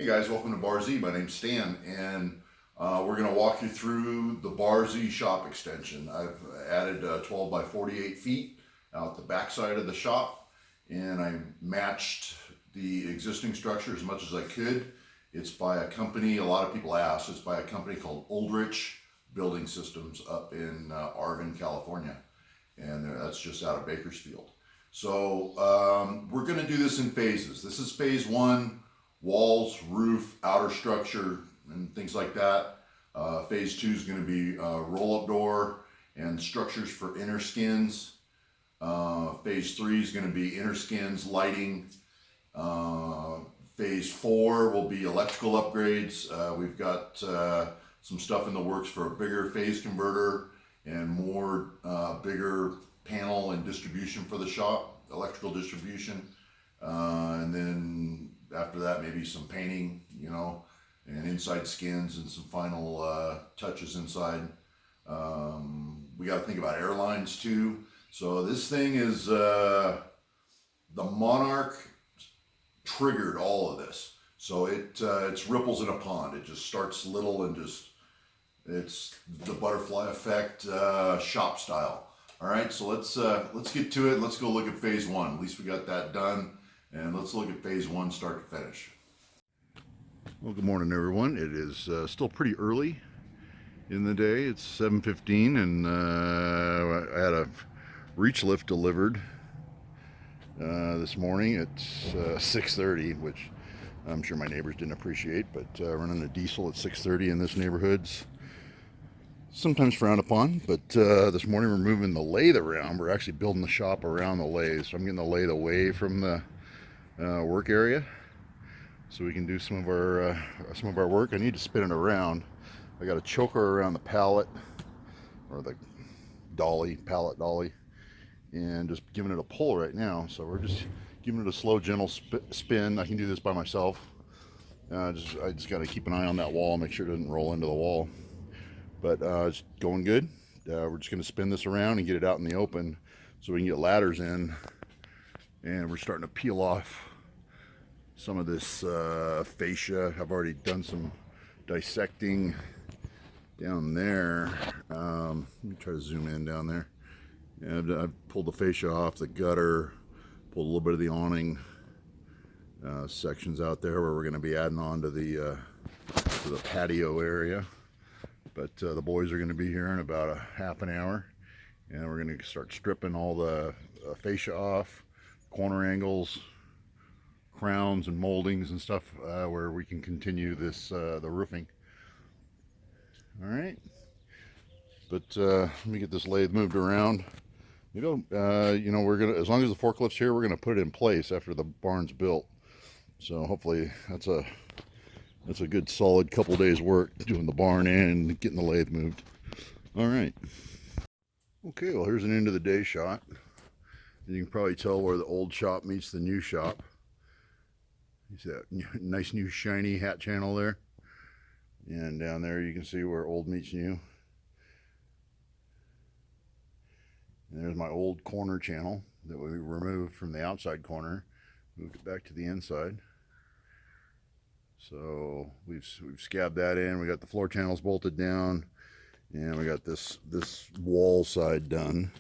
Hey guys, welcome to Bar Z. My name's Stan, and we're going to walk you through the Bar Z shop extension. I've added 12 by 48 feet out the back side of the shop, and I matched the existing structure as much as I could. It's by a company, a lot of people ask, it's by a company called Oldrich Building Systems up in Arvin, California, and that's just out of Bakersfield. So we're going to do this in phases. This is phase one. Walls, roof, outer structure, and things like that. Phase two is going to be roll-up door and structures for inner skins. Phase three is going to be inner skins, lighting. Phase four will be electrical upgrades. We've got some stuff in the works for a bigger phase converter and more bigger panel and distribution for the shop, electrical distribution. And then after that, maybe some painting, and inside skins and some final touches inside. We got to think about airlines too. So this thing is, the Monarch triggered all of this. So it's ripples in a pond. It just starts little and it's the butterfly effect, shop style. All right, so let's get to it. Let's go look at phase one. At least we got that done. And let's look at phase one, start to finish. Well, good morning, everyone. It is still pretty early in the day. It's 7:15, and I had a reach lift delivered this morning at 6:30, which I'm sure my neighbors didn't appreciate. But running a diesel at 6:30 in this neighborhood's sometimes frowned upon. But this morning we're moving the lathe around. We're actually building the shop around the lathe, so I'm getting the lathe away from the work area so we can do some of our work. I need to spin it around. I got a choker around the pallet, or the pallet dolly, and just giving it a pull right now. So we're just giving it a slow, gentle spin. I can do this by myself. I just got to keep an eye on that wall, make sure it doesn't roll into the wall. But it's going good. We're just going to spin this around and get it out in the open so we can get ladders in. And we're starting to peel off some of this fascia. I've already done some dissecting down there. Let me try to zoom in down there. And I've pulled the fascia off the gutter, pulled a little bit of the awning sections out there where we're going to be adding on to the patio area. But the boys are going to be here in about a half an hour, and we're going to start stripping all the fascia off, corner angles, crowns and moldings and stuff, where we can continue this the roofing. All right, but let me get this lathe moved around. We're gonna, as long as the forklift's here, we're gonna put it in place after the barn's built. So hopefully that's a good solid couple days work doing the barn and getting the lathe moved. All right. Okay, well, here's an end of the day shot. You can probably tell where the old shop meets the new shop. You see that nice new shiny hat channel there? And down there you can see where old meets new. And there's my old corner channel that we removed from the outside corner, moved it back to the inside. So we've scabbed that in. We got the floor channels bolted down, and we got this wall side done.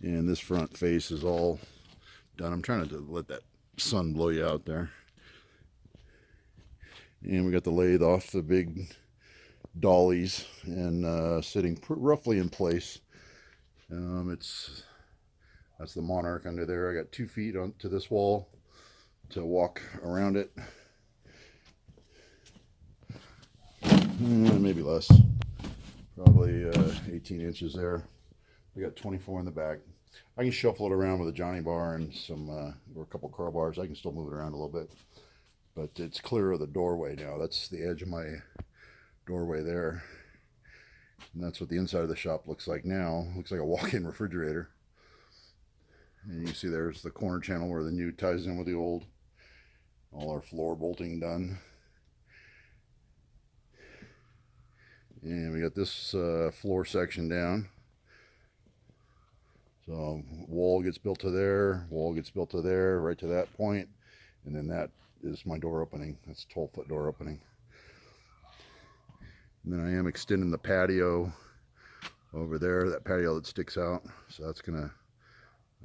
And this front face is all done. I'm trying to let that sun blow you out there. And we got the lathe off the big dollies and sitting roughly in place. That's the Monarch under there. I got 2 feet onto this wall to walk around it. Maybe less. Probably 18 inches there. We got 24 in the back. I can shuffle it around with a Johnny bar and or a couple crowbars. I can still move it around a little bit, but it's clear of the doorway now. That's the edge of my doorway there, and that's what the inside of the shop looks like now. Looks like a walk-in refrigerator. And you see there's the corner channel where the new ties in with the old. All our floor bolting done. And we got this floor section down. So wall gets built to there, wall gets built to there, right to that point, and then that is my door opening. That's a 12-foot door opening. And then I am extending the patio over there, that patio that sticks out. So that's gonna,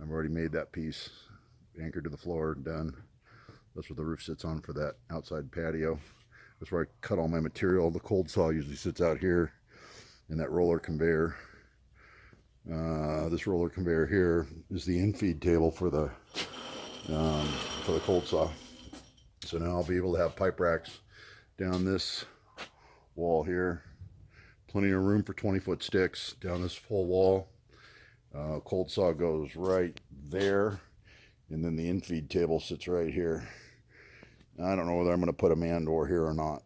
I've already made that piece, anchored to the floor, done. That's what the roof sits on for that outside patio. That's where I cut all my material. The cold saw usually sits out here in that roller conveyor. This roller conveyor here is the infeed table for the cold saw. So now I'll be able to have pipe racks down this wall here. Plenty of room for 20-foot sticks down this full wall. Cold saw goes right there, and then the infeed table sits right here. I don't know whether I'm going to put a man door here or not.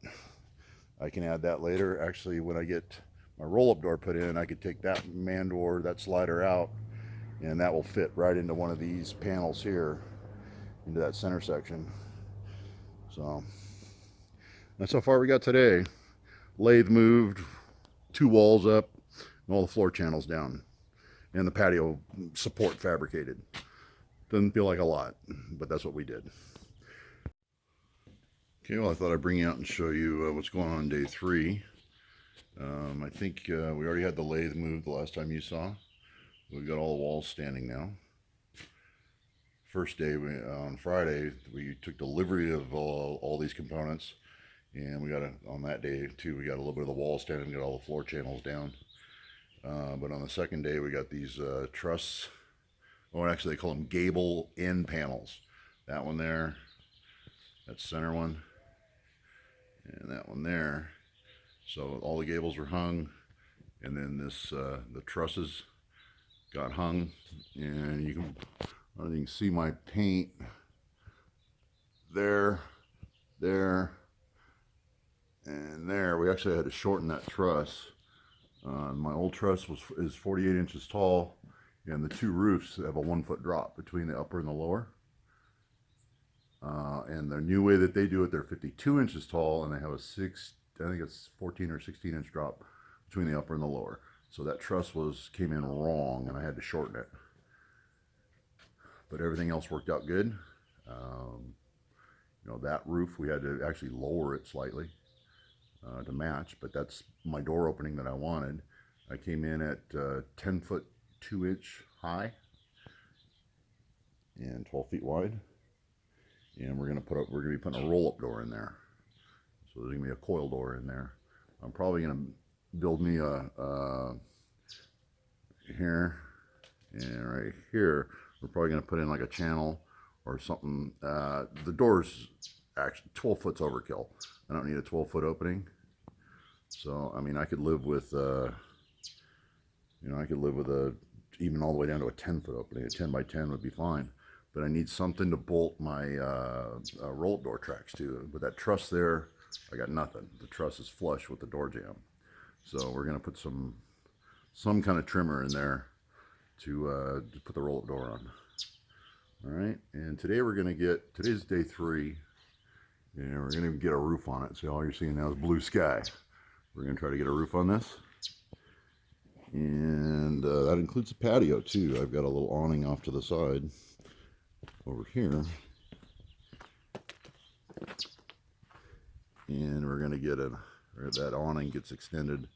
I can add that later. Actually, when I get my roll-up door put in, I could take that man door, that slider out, and that will fit right into one of these panels here, into that center section. So that's how far we got today. Lathe moved, 2 walls up, and all the floor channels down, and the patio support fabricated. Doesn't feel like a lot, but that's what we did. Okay, well, I thought I'd bring you out and show you what's going on day 3. I think we already had the lathe moved the last time you saw. We've got all the walls standing now. First day, on Friday, we took delivery of all these components, and we got on that day too, we got a little bit of the wall standing, got all the floor channels down. But on the second day, we got these truss, or actually they call them gable end panels. That one there, that center one, and that one there. So all the gables were hung, and then this the trusses got hung, and you can see my paint there, and there. We actually had to shorten that truss. My old truss is 48 inches tall, and the 2 roofs have a 1-foot drop between the upper and the lower. And the new way that they do it, they're 52 inches tall, and they have I think it's 14 or 16 inch drop between the upper and the lower. So that truss came in wrong, and I had to shorten it. But everything else worked out good. That roof, we had to actually lower it slightly to match, but that's my door opening that I wanted. I came in at 10 foot 2 inch high and 12 feet wide. And we're gonna be putting a roll-up door in there. So there's gonna be a coil door in there. I'm probably gonna build me a here and right here. We're probably gonna put in like a channel or something. The door's actually 12 foot's overkill. I don't need a 12-foot opening. So I mean, I could live with even all the way down to a 10-foot opening. A 10 by 10 would be fine. But I need something to bolt my roll-up door tracks to. With that truss there, I got nothing. The truss is flush with the door jamb. So we're gonna put some kind of trimmer in there to put the roll-up door on. All right, and today's day 3, and we're gonna get a roof on it. So all you're seeing now is blue sky. We're gonna try to get a roof on this. And that includes a patio too. I've got a little awning off to the side over here, and we're going to get that awning gets extended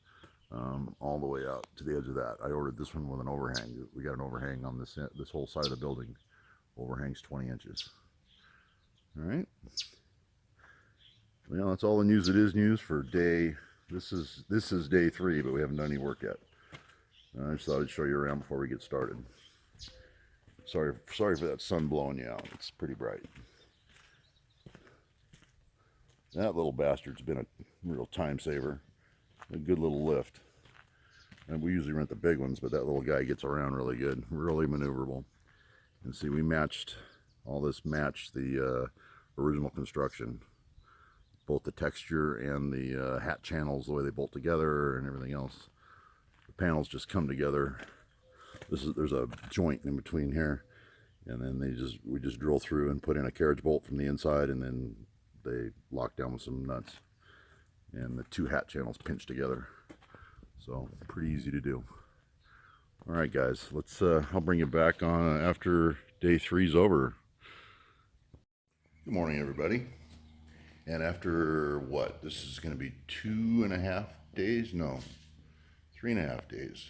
all the way out to the edge of that. I ordered this one with an overhang. We got an overhang on this whole side of the building. Overhangs 20 inches. All right. Well, that's all the news that is news for day. This is day 3, but we haven't done any work yet. I just thought I'd show you around before we get started. Sorry for that sun blowing you out. It's pretty bright. That little bastard's been a real time saver. A good little lift. And we usually rent the big ones, but that little guy gets around really good. Really maneuverable. And see, all this matched the original construction. Both the texture and the hat channels, the way they bolt together and everything else. The panels just come together. There's a joint in between here, and then we just drill through and put in a carriage bolt from the inside, and then they lock down with some nuts, and the 2 hat channels pinch together. So pretty easy to do. All right, guys, let's I'll bring you back on after day 3's over. Good morning, everybody. And after what, this is going to be 2.5 days, no, 3.5 days.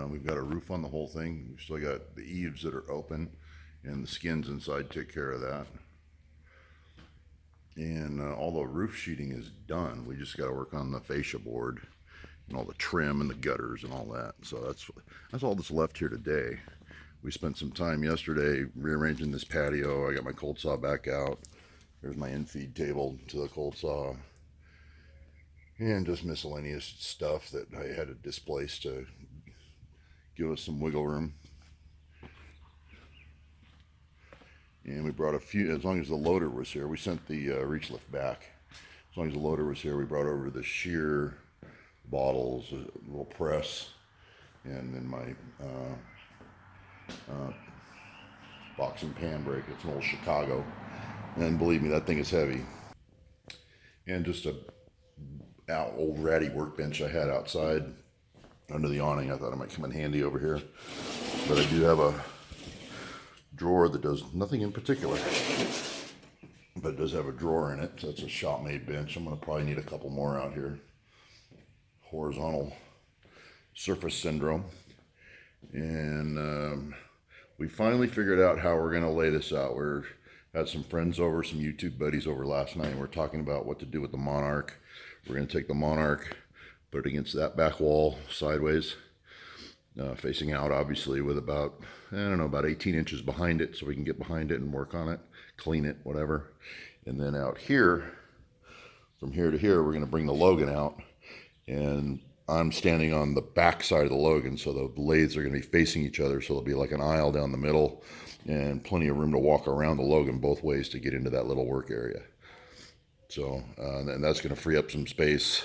We've got a roof on the whole thing. We've still got the eaves that are open, and the skins inside take care of that. And all the roof sheeting is done. We just got to work on the fascia board and all the trim and the gutters and all that. So that's all that's left here today. We spent some time yesterday rearranging this patio. I got my cold saw back out. There's my in-feed table to the cold saw. And just miscellaneous stuff that I had to displace to give us some wiggle room. And we brought a few, as long as the loader was here, we sent the reach lift back. As long as the loader was here, we brought over the shear bottles, a little press, and then my box and pan brake. It's an old Chicago. And believe me, that thing is heavy. And just a old ratty workbench I had outside under the awning. I thought it might come in handy over here. But I do have a drawer that does nothing in particular, but it does have a drawer in it. So it's a shop made bench. I'm going to probably need a couple more out here. Horizontal surface syndrome. And we finally figured out how we're going to lay this out. We're had some friends over, some YouTube buddies over last night, and we're talking about what to do with the Monarch. We're going to take the Monarch, put it against that back wall sideways, facing out obviously, with about, I don't know, about 18 inches behind it, so we can get behind it and work on it, clean it, whatever. And then out here, from here to here, we're going to bring the Logan out, and I'm standing on the back side of the Logan, so the lathes are going to be facing each other, so there'll be like an aisle down the middle and plenty of room to walk around the Logan both ways to get into that little work area. So, and that's going to free up some space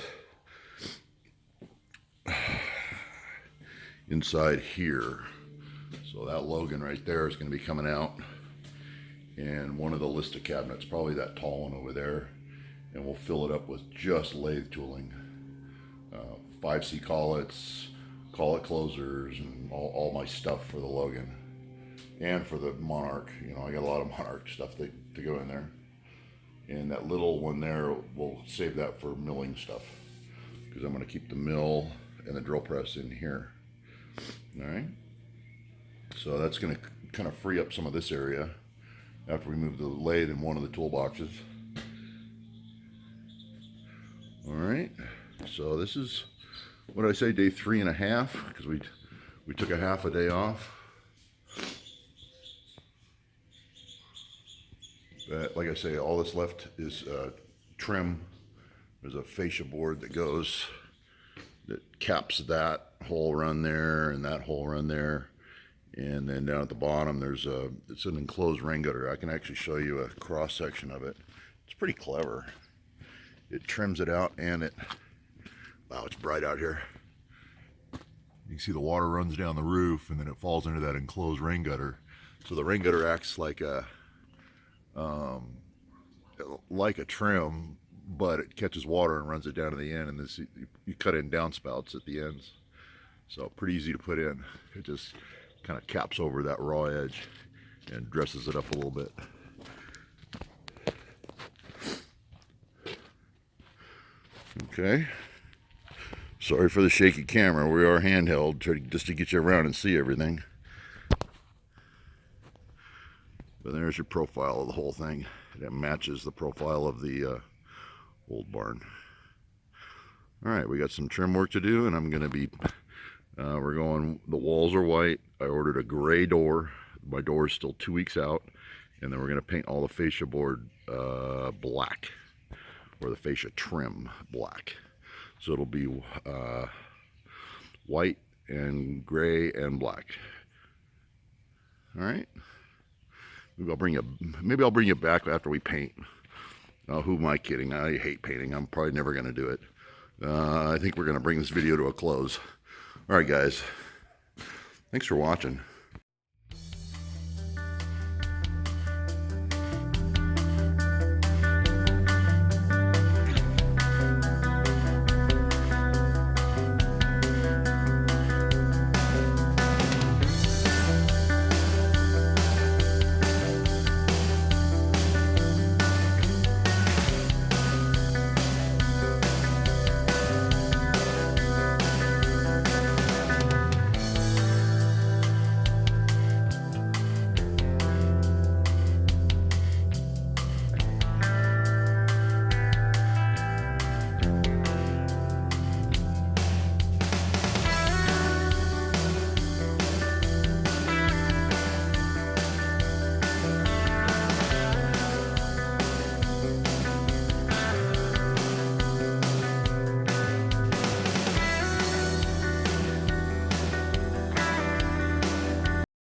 inside here. So that Logan right there is going to be coming out, and one of the Lista cabinets, probably that tall one over there, and we'll fill it up with just lathe tooling. 5C collets, collet closers, and all my stuff for the Logan. And for the Monarch, you know, I got a lot of Monarch stuff to go in there. And that little one there, we'll save that for milling stuff, because I'm going to keep the mill and the drill press in here. All right. So that's going to kind of free up some of this area after we move the lathe in one of the toolboxes. All right. So this is, what did I say, day 3.5, because we took a half a day off. But like I say, all that's left is trim. There's a fascia board that goes, that caps that whole run there and that whole run there. And then down at the bottom, there's it's an enclosed rain gutter. I can actually show you a cross section of it. It's pretty clever. It trims it out, and it, wow, it's bright out here. You can see the water runs down the roof, and then it falls into that enclosed rain gutter. So the rain gutter acts like a trim, but it catches water and runs it down to the end, and this, you cut in downspouts at the ends. So pretty easy to put in. It just kind of caps over that raw edge and dresses it up a little bit. Okay. Sorry for the shaky camera. We are handheld, just to get you around and see everything. But there's your profile of the whole thing. It matches the profile of the old barn. All right, we got some trim work to do, and I'm going to be, we're going, the walls are white. I ordered a gray door. My door is still 2 weeks out. And then we're going to paint all the fascia board black, or the fascia trim black. So it'll be white and gray and black. All right. Maybe I'll bring you back after we paint. Who am I kidding? I hate painting. I'm probably never going to do it. I think we're going to bring this video to a close. All right, guys. Thanks for watching.